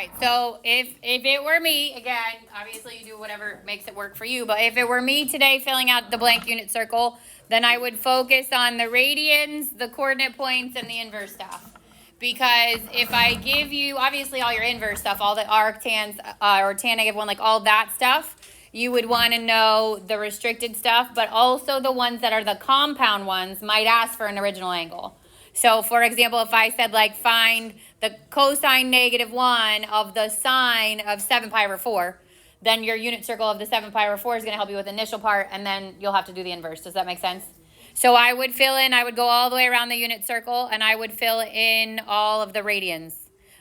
right, so if it were me, again, obviously you do whatever makes it work for you, but if it were me today filling out the blank unit circle, then I would focus on the radians, the coordinate points, and the inverse stuff. Because if I give you, obviously all your inverse stuff, all the arc, tans, or tan -1, like all that stuff, you would want to know the restricted stuff, but also the ones that are the compound ones might ask for an original angle. So for example, if I said like find the cosine -1 of the sine of 7 pi over 4, then your unit circle of the 7 pi over 4 is going to help you with the initial part, and then you'll have to do the inverse. Does that make sense? So I would fill in, I would go all the way around the unit circle, and I would fill in all of the radians.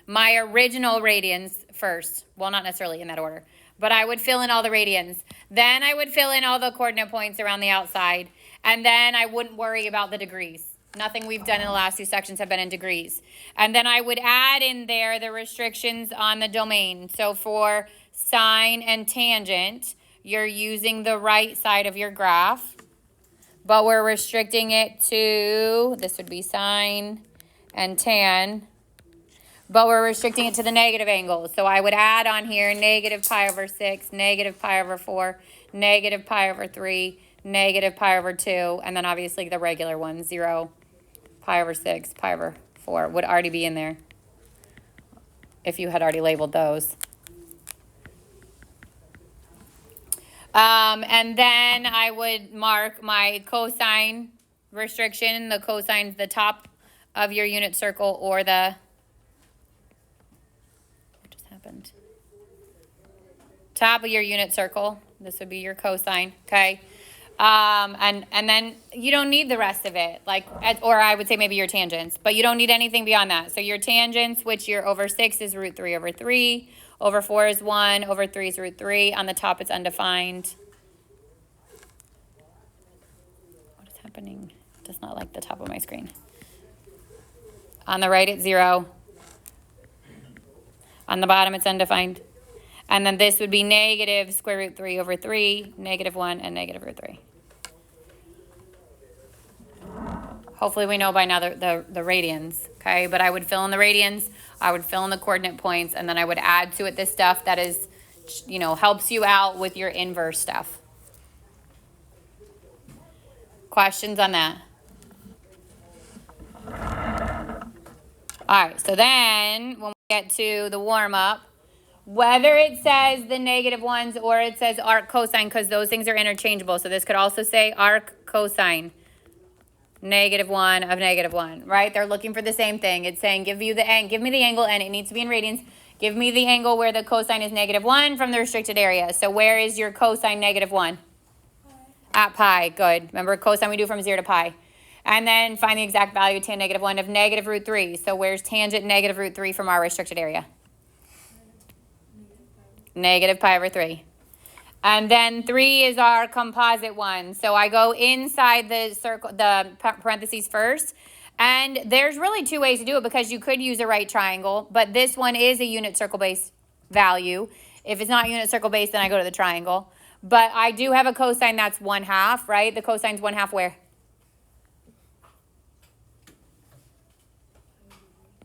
My original radians first. Well, not necessarily in that order, but I would fill in all the radians. Then I would fill in all the coordinate points around the outside, and then I wouldn't worry about the degrees. Nothing we've done in the last two sections have been in degrees. And then I would add in there the restrictions on the domain. So for sine and tangent, you're using the right side of your graph, but we're restricting it to, this would be sine and tan, but we're restricting it to the negative angles. So I would add on here negative pi over 6, negative pi over 4, negative pi over 3, negative pi over 2, and then obviously the regular one, 0, pi over 6, pi over 4 would already be in there if you had already labeled those. And then I would mark my cosine restriction. The cosine's the top of your unit circle, or the, what just happened? Top of your unit circle. This would be your cosine, okay? And then you don't need the rest of it, like, or I would say maybe your tangents, but you don't need anything beyond that. So your tangents, which your over 6 is root 3 over 3, over 4 is 1, over 3 is root 3. On the top, it's undefined. What is happening? It does not like the top of my screen. On the right, it's 0. On the bottom, it's undefined. And then this would be negative square root 3 over 3, negative 1, and negative root 3. Hopefully we know by now the radians, okay? But I would fill in the radians, I would fill in the coordinate points, and then I would add to it this stuff that is, you know, helps you out with your inverse stuff. Questions on that? All right, so then when we get to the warm-up, whether it says the negative ones or it says arc cosine, because those things are interchangeable. So this could also say arc cosine, -1 of -1, right? They're looking for the same thing. It's saying give me the angle, and it needs to be in radians. Give me the angle where the cosine is -1 from the restricted area. So where is your cosine -1? At pi. Good. Remember cosine we do from 0 to pi. And then find the exact value of tan -1 of negative root 3. So where's tangent negative root 3 from our restricted area? Negative pi over 3. And then 3 is our composite one. So I go inside the circle, the parentheses first. And there's really two ways to do it, because you could use a right triangle, but this one is a unit circle base value. If it's not unit circle base, then I go to the triangle. But I do have a cosine that's 1/2, right? The cosine's 1/2 where?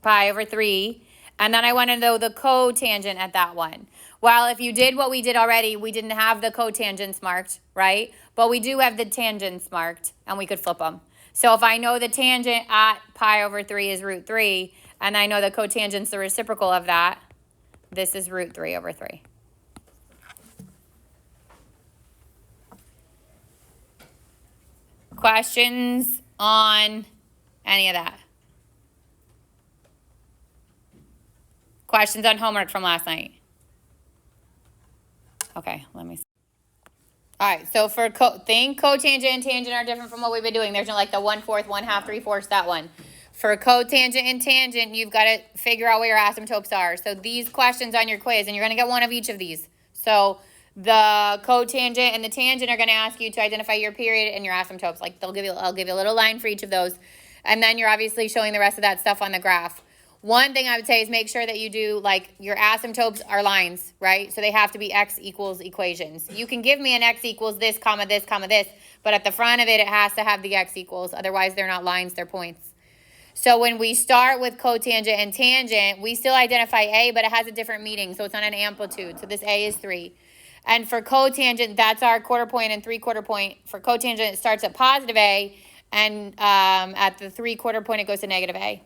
Pi over 3. And then I want to know the cotangent at that one. Well, if you did what we did already, we didn't have the cotangents marked, right? But we do have the tangents marked, and we could flip them. So if I know the tangent at pi over 3 is root 3, and I know the cotangent's the reciprocal of that, this is root 3 over 3. Questions on any of that? Questions on homework from last night? Okay, let me see. All right, so for cotangent and tangent are different from what we've been doing. There's no like the 1/4, 1/2, 3/4, that one. For cotangent and tangent, you've got to figure out where your asymptotes are. So these questions on your quiz, and you're going to get one of each of these. So the cotangent and the tangent are going to ask you to identify your period and your asymptotes. Like I'll give you a little line for each of those. And then you're obviously showing the rest of that stuff on the graph. One thing I would say is make sure that you do, like, your asymptotes are lines, right? So they have to be x equals equations. You can give me an x equals this, comma, this, comma, this, but at the front of it, it has to have the x equals. Otherwise, they're not lines, they're points. So when we start with cotangent and tangent, we still identify A, but it has a different meaning, so it's on an amplitude. So this A is 3. And for cotangent, that's our quarter point and 3/4 point. For cotangent, it starts at positive A, and at the 3/4 point, it goes to negative A.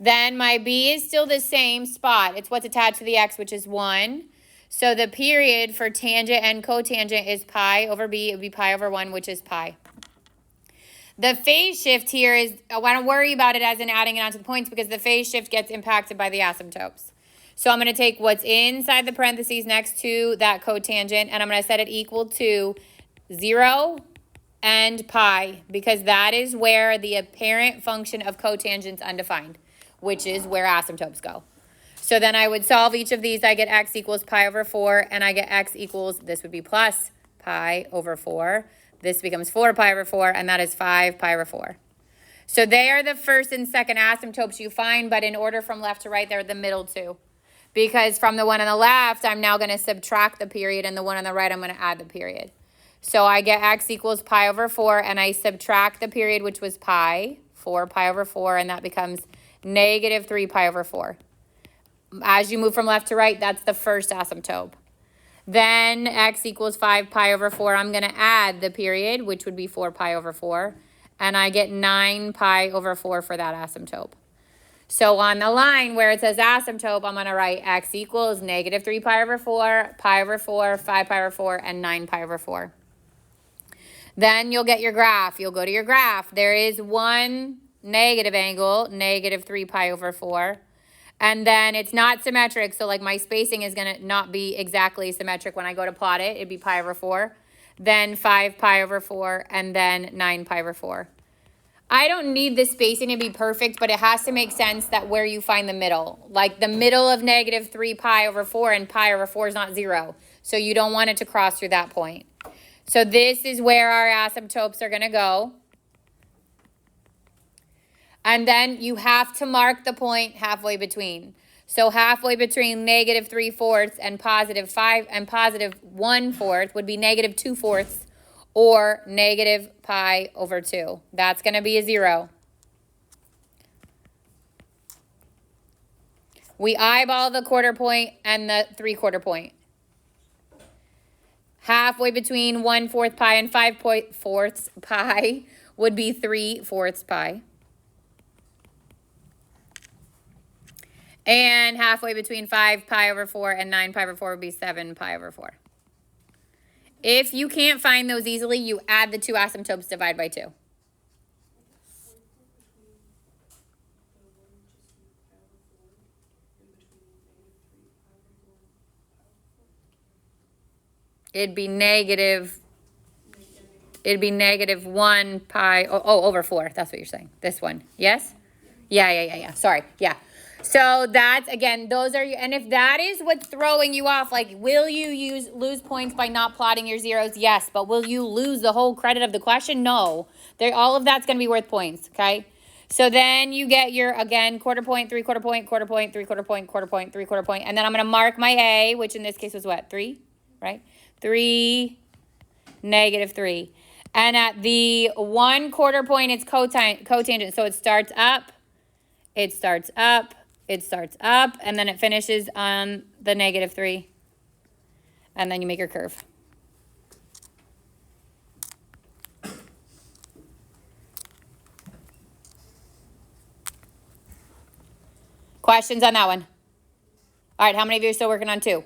Then my B is still the same spot. It's what's attached to the X, which is 1. So the period for tangent and cotangent is pi over B. It would be pi over 1, which is pi. The phase shift here is, I want to worry about it as in adding it onto the points because the phase shift gets impacted by the asymptotes. So I'm going to take what's inside the parentheses next to that cotangent, and I'm going to set it equal to 0 and pi, because that is where the apparent function of cotangent is undefined, which is where asymptotes go. So then I would solve each of these. I get x equals pi over 4, and I get x equals, this would be plus pi over 4. This becomes 4 pi over 4, and that is 5 pi over 4. So they are the first and second asymptotes you find, but in order from left to right, they're the middle two. Because from the one on the left, I'm now going to subtract the period, and the one on the right, I'm going to add the period. So I get x equals pi over 4, and I subtract the period, which was pi, 4 pi over 4, and that becomes negative 3 pi over 4. As you move from left to right, that's the first asymptote. Then x equals 5 pi over 4. I'm going to add the period, which would be 4 pi over 4. And I get 9 pi over 4 for that asymptote. So on the line where it says asymptote, I'm going to write x equals negative 3 pi over 4, 5 pi over 4, and 9 pi over 4. Then you'll get your graph. You'll go to your graph. There is one negative angle, negative 3 pi over 4. And then it's not symmetric, so like my spacing is going to not be exactly symmetric when I go to plot it. It'd be pi over 4, then 5 pi over 4, and then 9 pi over 4. I don't need the spacing to be perfect, but it has to make sense that where you find the middle. Like the middle of negative 3 pi over 4 and pi over 4 is not 0. So you don't want it to cross through that point. So this is where our asymptotes are going to go. And then you have to mark the point halfway between. So halfway between negative 3/4 and positive 5 and positive 1/4 would be negative 2/4 or negative pi over 2. That's going to be a 0. We eyeball the quarter point and the 3/4 point. Halfway between 1/4 pi and 5/4 pi would be 3/4 pi. And halfway between 5 pi over 4 and 9 pi over 4 would be 7 pi over 4. If you can't find those easily, you add the two asymptotes, divide by 2. It'd be negative 1 pi, over 4. That's what you're saying. This one. Yes? Yeah. Sorry. Yeah. So that's, again, those are, and if that is what's throwing you off, like, will you lose points by not plotting your zeros? Yes, but will you lose the whole credit of the question? No. All of that's going to be worth points, okay? So then you get your, again, quarter point, 3/4 point, quarter point, 3/4 point, quarter point, 3/4 point, and then I'm going to mark my A, which in this case was what, 3, right? 3, negative 3. And at the 1/4 point, it's cotangent, so it starts up, it starts up, and then it finishes on the negative 3. And then you make your curve. Questions on that one? All right, how many of you are still working on 2?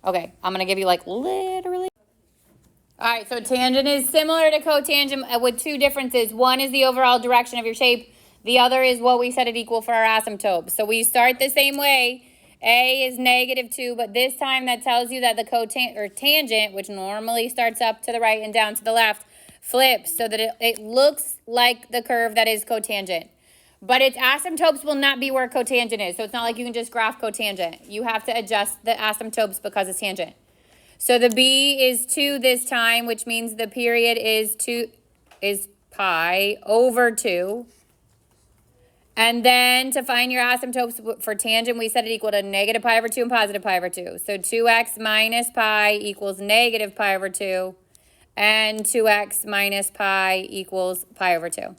Okay, I'm going to give you like literally. All right, so tangent is similar to cotangent with 2 differences. One is the overall direction of your shape. The other is what we set it equal for our asymptote. So we start the same way. A is negative 2, but this time that tells you that the tangent, which normally starts up to the right and down to the left, flips so that it looks like the curve that is cotangent. But its asymptotes will not be where cotangent is. So it's not like you can just graph cotangent. You have to adjust the asymptotes because it's tangent. So the B is 2 this time, which means the period is pi over 2. And then to find your asymptotes for tangent, we set it equal to negative pi over 2 and positive pi over 2. So 2x minus pi equals negative pi over 2. And 2x minus pi equals pi over 2.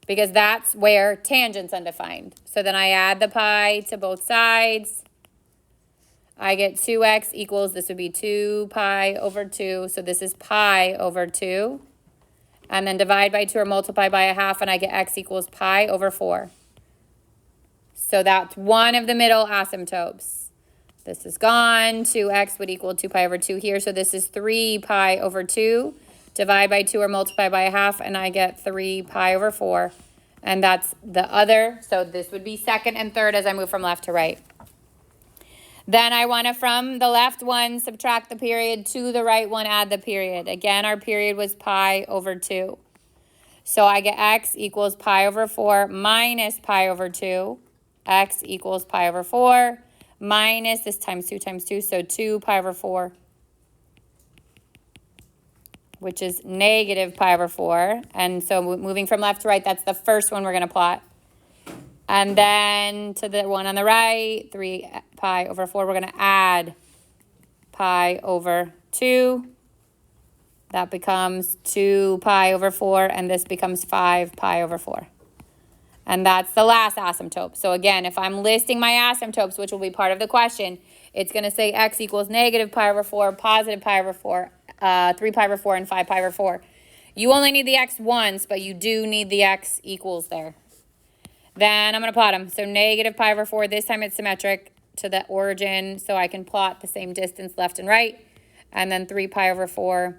because that's where tangent's undefined. So then I add the pi to both sides. I get 2x equals, this would be 2 pi over 2. So this is pi over 2. And then divide by 2 or multiply by a half, and I get x equals pi over 4. So that's one of the middle asymptotes. This is gone. 2x would equal 2 pi over 2 here. So this is 3 pi over 2. Divide by 2 or multiply by a half, and I get 3 pi over 4. And that's the other. So this would be second and third as I move from left to right. Then I want to, from the left one, subtract the period, to the right one, add the period. Again, our period was pi over 2. So I get x equals pi over 4 minus pi over 2. X equals pi over 4 minus, this times 2, so 2 pi over 4, which is negative pi over 4. And so moving from left to right, that's the first one we're going to plot. And then to the one on the right, 3 pi over 4, we're going to add pi over 2. That becomes 2 pi over 4, and this becomes 5 pi over 4. And that's the last asymptote. So again, if I'm listing my asymptotes, which will be part of the question, it's going to say x equals negative pi over 4, positive pi over 4, 3 pi over 4, and 5 pi over 4. You only need the x once, but you do need the x equals there. Then I'm going to plot them. So negative pi over 4, this time it's symmetric to the origin, so I can plot the same distance left and right. And then 3 pi over 4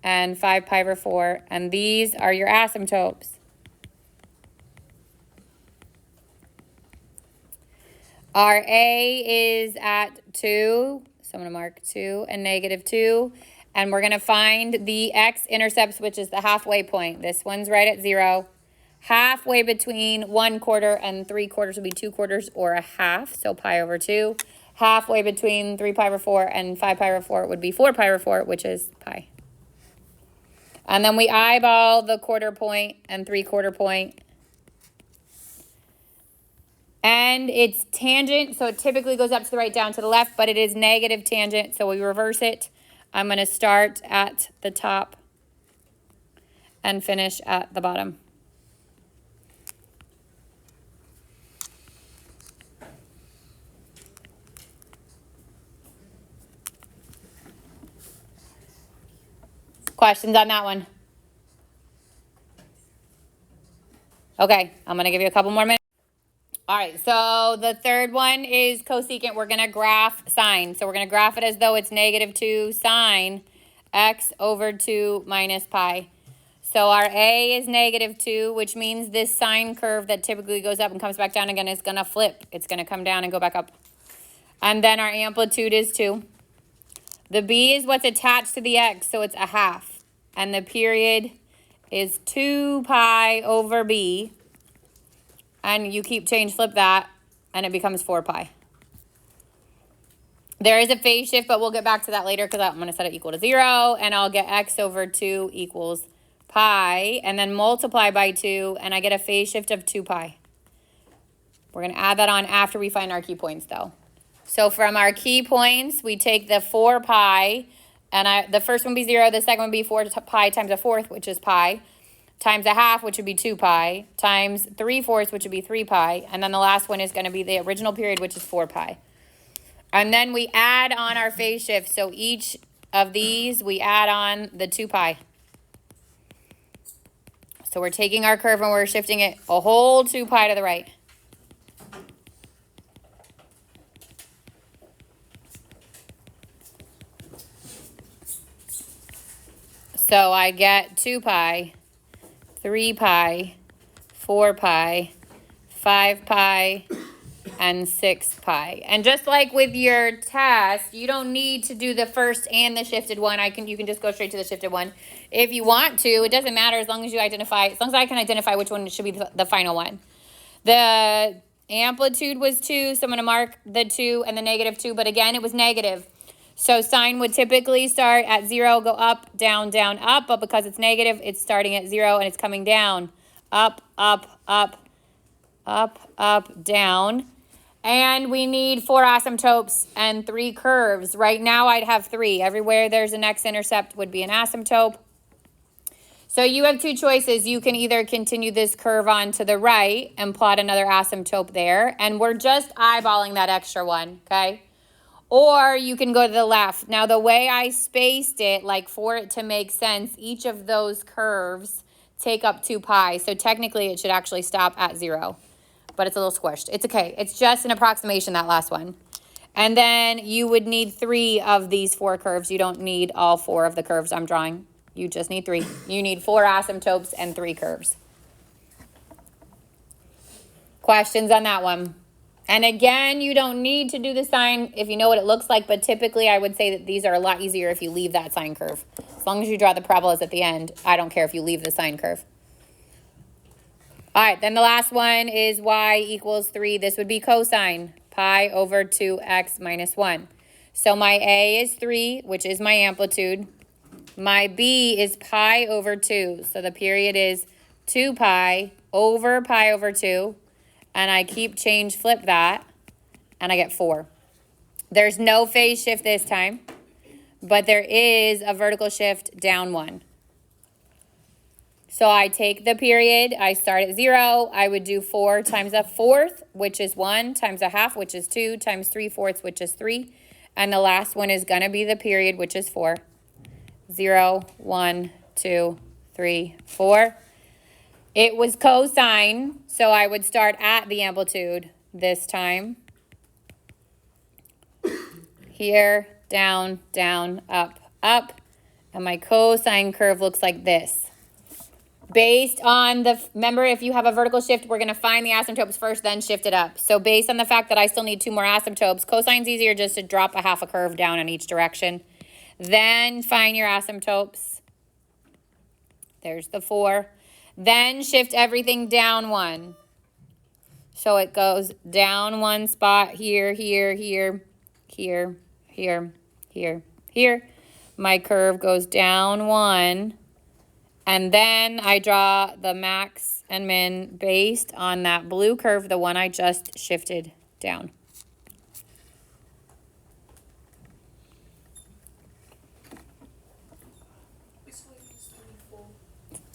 and 5 pi over 4. And these are your asymptotes. Our A is at 2, so I'm going to mark 2 and negative 2. And we're going to find the x-intercepts, which is the halfway point. This one's right at 0. Halfway between 1/4 and 3/4 will be 2/4 or a half, so pi over 2. Halfway between 3 pi over 4 and 5 pi over 4 would be 4 pi over 4, which is pi. And then we eyeball the 1/4 point and 3/4 point. And it's tangent, so it typically goes up to the right, down to the left, but it is negative tangent, so we reverse it. I'm going to start at the top and finish at the bottom. Questions on that one? Okay, I'm going to give you a couple more minutes. All right, so the third one is cosecant. We're going to graph sine. So we're going to graph it as though it's negative 2 sine x over 2 minus pi. So our A is negative 2, which means this sine curve that typically goes up and comes back down again is going to flip. It's going to come down and go back up. And then our amplitude is 2. The B is what's attached to the x, so it's a half. And the period is 2 pi over B. And you flip that, and it becomes 4 pi. There is a phase shift, but we'll get back to that later because I'm going to set it equal to 0. And I'll get x over 2 equals pi. And then multiply by 2, and I get a phase shift of 2 pi. We're going to add that on after we find our key points, though. So from our key points, we take the 4 pi. And the first one would be 0. The second one would be 4 pi times a fourth, which is pi, times a half, which would be 2 pi, times 3/4, which would be 3 pi. And then the last one is going to be the original period, which is 4 pi. And then we add on our phase shift. So each of these, we add on the 2 pi. So we're taking our curve and we're shifting it a whole 2 pi to the right. So I get 2 pi, 3 pi, 4 pi, 5 pi, and 6 pi. And just like with your test, you don't need to do the first and the shifted one. You can just go straight to the shifted one. If you want to, it doesn't matter as long as I can identify which one should be the final one. The amplitude was 2, so I'm going to mark the 2 and the negative 2, but again, it was negative. So sine would typically start at 0, go up, down, up, but because it's negative, it's starting at 0 and it's coming down. Up, up, up, up, up, down. And we need 4 asymptotes and 3 curves. Right now I'd have 3. Everywhere there's an x-intercept would be an asymptote. So you have two choices. You can either continue this curve on to the right and plot another asymptote there, and we're just eyeballing that extra one, okay? Or you can go to the left. Now, the way I spaced it, like for it to make sense, each of those curves take up 2 pi. So technically, it should actually stop at 0. But it's a little squished. It's okay. It's just an approximation, that last one. And then you would need 3 of these 4 curves. You don't need all 4 of the curves I'm drawing. You just need 3. You need 4 asymptotes and 3 curves. Questions on that one? And again, you don't need to do the sine if you know what it looks like, but typically I would say that these are a lot easier if you leave that sine curve. As long as you draw the parabolas at the end, I don't care if you leave the sine curve. All right, then the last one is y equals 3. This would be cosine pi over 2x minus 1. So my A is 3, which is my amplitude. My B is pi over 2. So the period is 2 pi over 2. And I flip that, and I get 4. There's no phase shift this time, but there is a vertical shift down 1. So I take the period, I start at 0, I would do 4 times a fourth, which is 1, times a half, which is 2, times 3/4, which is 3. And the last one is going to be the period, which is 4. 0, 1, 2, 3, 4. It was cosine, so I would start at the amplitude this time. Here, down, down, up, up. And my cosine curve looks like this. Based on remember, if you have a vertical shift, we're going to find the asymptotes first, then shift it up. So based on the fact that I still need 2 more asymptotes, cosine's easier just to drop a half a curve down in each direction. Then find your asymptotes. There's the 4. Then shift everything down 1. So it goes down 1 spot here, here, here, here, here, here, here. My curve goes down 1. And then I draw the max and min based on that blue curve, the one I just shifted down.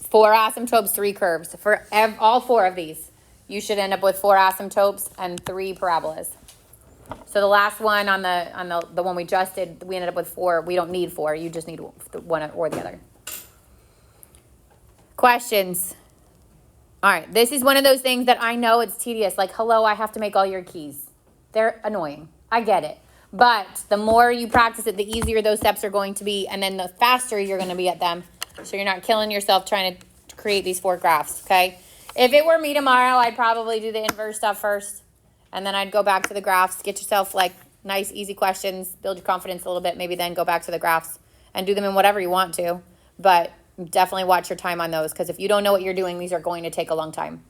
Four asymptotes, 3 curves. For all 4 of these, you should end up with 4 asymptotes and 3 parabolas. So the last one on the one we just did, we ended up with 4. We don't need 4. You just need one or the other. Questions? All right, this is one of those things that I know it's tedious. Like, hello, I have to make all your keys. They're annoying. I get it. But the more you practice it, the easier those steps are going to be, and then the faster you're going to be at them. So you're not killing yourself trying to create these 4 graphs, okay? If it were me tomorrow, I'd probably do the inverse stuff first, and then I'd go back to the graphs, get yourself like nice, easy questions, build your confidence a little bit, maybe then go back to the graphs and do them in whatever you want to. But definitely watch your time on those, because if you don't know what you're doing, these are going to take a long time.